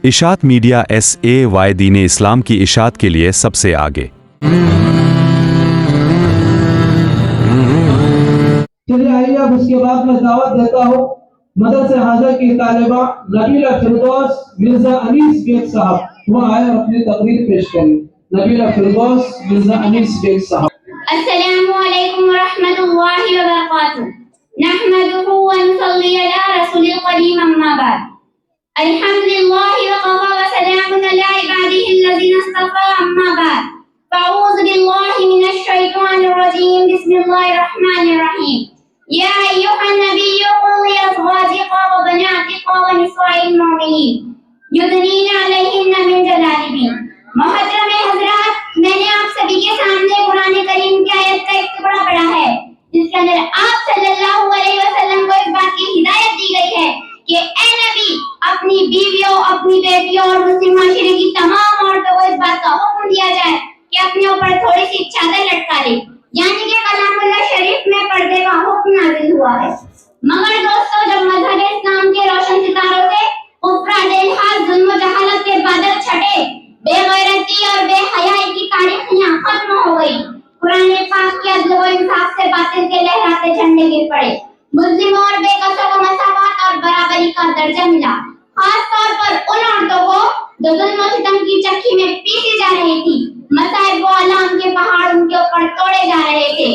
اشاعت media SAY دین اسلام کی اشاعت کے لیے سب سے آگے۔ چلیے آئیے اب اس کے بعد میں دعوت دیتا ہوں مدرسہ حاضر کی طالبہ نبیلہ فردوس مرزا انیس بیگ صاحب، وہ آئے اور اپنی تقریر پیش کریں۔ نبیلہ فردوس مرزا انیس بیگ صاحب۔ السلام علیکم ورحمۃ اللہ وبرکاتہ۔ نحمده ونصلي على رسول القدیم اما بعد۔ الحمد للہ وقفا وسلام على عباده الذین اصطفى اما بعد۔ فاعوذ باللہ من الشیطان الرجیم، بسم اللہ الرحمن الرحیم۔ یا ایھا النبی قل لازواجک وبناتک ونساء المؤمنین یدنین علیہن من جلابیبہن۔ محترم حضرات، میں نے آپ سبھی کے سامنے قرآن کریم کی آیت کا ایک ٹکڑا پڑھا ہے جس کے اندر آپ صلی اللہ علیہ وسلم کو اس بات کی ہدایت دی گئی ہے کہ اے نبی، اپنی بیویوں، اپنی بیٹیوں اور مسلم معاشرے کی تمام عورتوں کو اس بات کا حکم دیا جائے کہ اپنے اوپر تھوڑی سی چادر لٹکا لے، یعنی کہ کلام اللہ شریف میں پردے کا حکم نازل ہوا ہے۔ مگر دوستو، جب مذہب اسلام کے روشن ستاروں سے کفر، الحاد، ظلم و جہالت کے بادل چھٹے، بے غیرتی اور بے حیائی کی تاریخیاں ختم ہو گئی، قرآن پاک کے عدل و انصاف سے باطل کے لہراتے جھنڈے گر پڑے، مسلموں اور بے کسوں کو مساوات اور برابری کا درجہ ملا، خاص طور پر ان عورتوں کو جو ظلم و ستم کی چکی میں پیسی جا رہی تھی، مصائب و آلام کے پہاڑ ان کے اوپر توڑے جا رہے تھے۔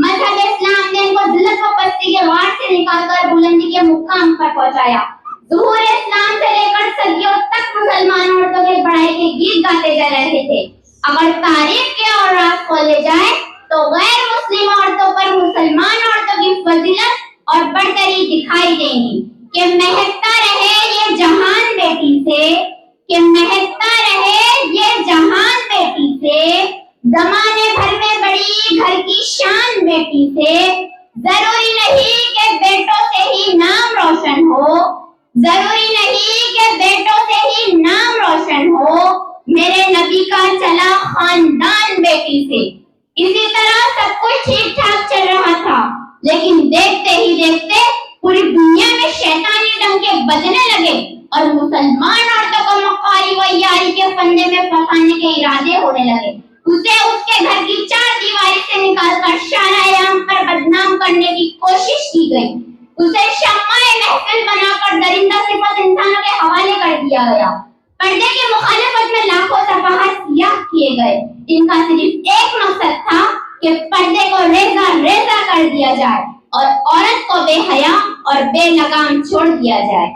مذہب اسلام نے ان کو ذلت و پستی کے غار سے نکال کر بلندی کے مقام پر پہنچایا۔ ظہور اسلام سے لے کر صدیوں تک مسلمان عورتوں کے بڑائی کے گیت گاتے جا رہے تھے۔ اگر تاریخ کے اوراق کھولے جائیں تو غیر مسلم عورتوں پر مسلمان عورتوں کی فضیلت اور برتری دکھائی دیں گی کہ مہکتا رہے یہ جہان بیٹی سے، کہ مہکتا رہے یہ جہان بیٹی سے، زمانے بھر میں بڑی گھر کی شان بیٹی سے، ضروری نہیں کہ بیٹوں سے ہی نام روشن ہو، ضروری نہیں کہ بیٹوں سے ہی نام روشن ہو، میرے نبی کا چلا خاندان بیٹی سے۔ اسی طرح سب کچھ ٹھیک ٹھاک چل رہا تھا، لیکن دیکھتے ہی دیکھتے پوری دنیا میں شیطانی ڈنکے بجنے لگے اور مسلمان عورتوں کو مکاری و یاری کے فندے میں پھنسانے کے ارادے ہونے لگے۔ اسے اس کے گھر کی چار دیواری سے نکال کر شارع عام پر بدنام کرنے کی کوشش کی گئی، اسے شمع محفل بنا کر درندہ صفت انسانوں کے حوالے کر دیا گیا، پردے کی مخالفت میں لاکھوں صفحات سیاہ کیے گئے۔ ان کا صرف ایک مقصد تھا کہ پردے کو ریزہ ریزہ کر دیا جائے اور عورت کو بے حیا اور بے لگام چھوڑ دیا جائے۔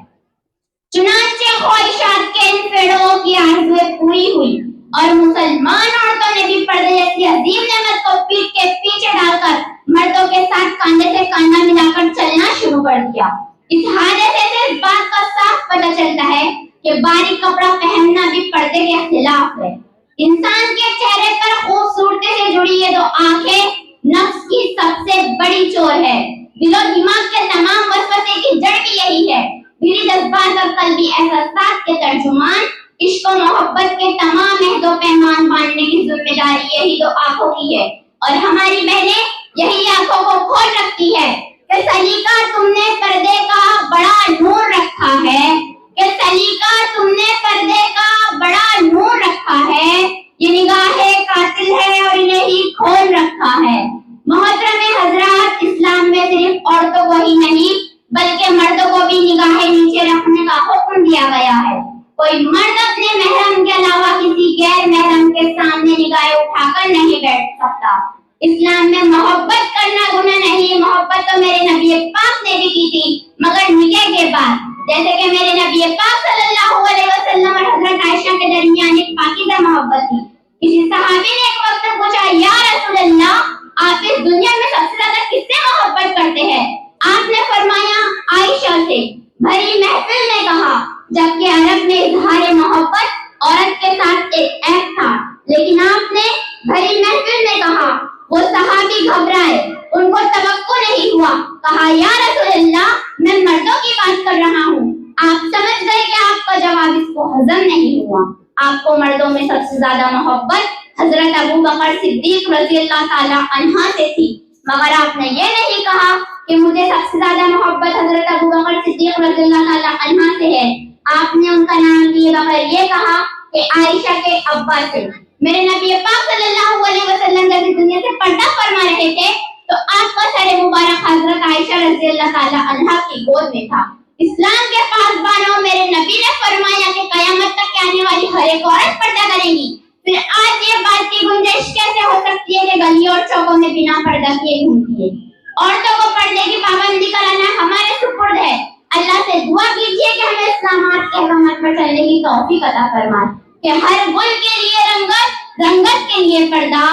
چنانچہ خواہشات کے ان پیڑوں کی آرزویں پوری ہوئی اور مسلمان عورتوں نے بھی پردے جیسی عظیم نعمت کو پیٹ کے پیچھے ڈال کر مردوں کے ساتھ کاندھے سے کاندھا ملا کر چلنا شروع کر دیا۔ اس حادثے سے اس بات کا صاف پتہ چلتا ہے کہ باریک کپڑا پہننا بھی پردے کے خلاف ہے۔ انسان کے چہرے پر خوبصورتی سے جڑی یہ دو آنکھیں نفس کی سب سے بڑی چور ہے۔ دل و دماغ کے تمام وسوسے کی جڑ بھی یہی ہے۔ دلی جذبات اور قلبی احساسات کے ترجمان، عشق و محبت کے تمام عہد و پیمان باندھنے کی ذمہ داری یہی دو آنکھوں کی ہے، اور ہماری بہنیں یہی آنکھوں کو کھول رکھتی ہے کہ سلیقہ تم نے پردے کا بڑا نور رکھا ہے، کہ سلیقہ تم نے پردے کا بڑا نور رکھا ہے، یہ نگاہیں قاتل ہے اور انہیں ہی کھول رکھا ہے۔ محترم حضرات، اسلام میں صرف عورتوں کو ہی نہیں بلکہ مردوں کو بھی نگاہیں نیچے رکھنے کا حکم دیا گیا ہے۔ کوئی مرد اپنے محرم کے علاوہ کسی غیر محرم کے سامنے نگاہیں اٹھا کر نہیں بیٹھ سکتا۔ اسلام میں محبت کرنا گناہ نہیں، محبت تو میرے نبی پاک نے بھی کی تھی، مگر نکاح کے بعد، جیسے کہ میرے نبی پاک صلی اللہ علیہ وسلم اور حضرت عائشہ کے درمیان ایک پاکیزہ محبت تھی۔ کسی صحابی نے ایک وقت پوچھا، یا رسول اللہ، آپ اس دنیا میں سب سے زیادہ کس سے محبت کرتے ہیں؟ آپ نے فرمایا، عائشہ سے۔ بھری محفل میں کہا، جبکہ عرب میں اظہار محبت عورت کے ساتھ ایک عیب تھا، لیکن آپ نے بھری محفل میں کہا۔ وہ صحابی گھبرائے، ان کو توقع نہیں ہوا، کہا، یا رسول اللہ، میں مردوں کی بات کر رہا ہوں۔ آپ سمجھ گئے کہ آپ کا جواب اس کو ہضم نہیں ہوا۔ آپ کو مردوں میں سب سے زیادہ محبت حضرت ابو بکر صدیق رضی اللہ تعالی عنہ سے تھی، مگر آپ نے یہ نہیں کہا کہ مجھے سب سے زیادہ محبت حضرت ابو بکر صدیق رضی اللہ تعالی عنہ سے ہے۔ آپ نے ان کا نام لیے بغیر اور یہ کہا کہ عائشہ کے ابا سے. میرے نبی پاک صلی اللہ علیہ وسلم جب اس دنیا سے پردہ فرما رہے تھے تو آپ کا سر مبارک حضرت عائشہ رضی اللہ تعالی عنہا کی گود میں تھا. اسلام کے پاسبانوں میرے نبی نے فرمایا کہ قیامت تک آنے والی ہر ایک عورت پردہ کرے گی. پھر آج یہ بات کی گنجائش کیسے ہو سکتی ہے کہ گلیوں اور چوکوں میں بنا پردہ کیے گھومتی ہے؟ عورتوں کو پردے کی پابندی کرانا ہمارے سپرد ہے. اللہ سے دعا کیجیے کہ ہمیں اسلامات کے احکامات پر چلنے کی توفیق عطا فرمائے کہ ہر گل کے لیے رنگت، رنگت کے لیے پردہ،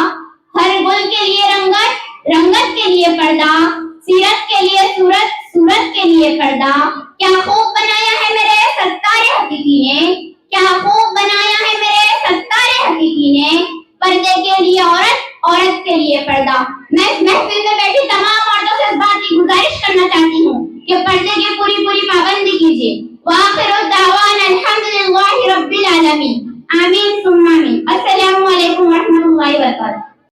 ہر گل کے لیے رنگت، رنگت کے لیے پردہ، سیرت کے لیے صورت، صورت کے لیے پردہ. کیا خوب بنایا ہے میرے ستار حقیقی نے، کیا خوب بنایا ہے میرے ستار حقیقی نے. پردے کے لیے عورت، عورت کے لیے پردہ. میں اس محفل میں بیٹھی تمام عورتوں سے اس بات کی گزارش کرنا چاہتی ہوں کہ پردے کی پوری پابندی کیجیے. وآخر الدعوانا الحمدللہ رب العالمین. آمین ثم آمین. السلام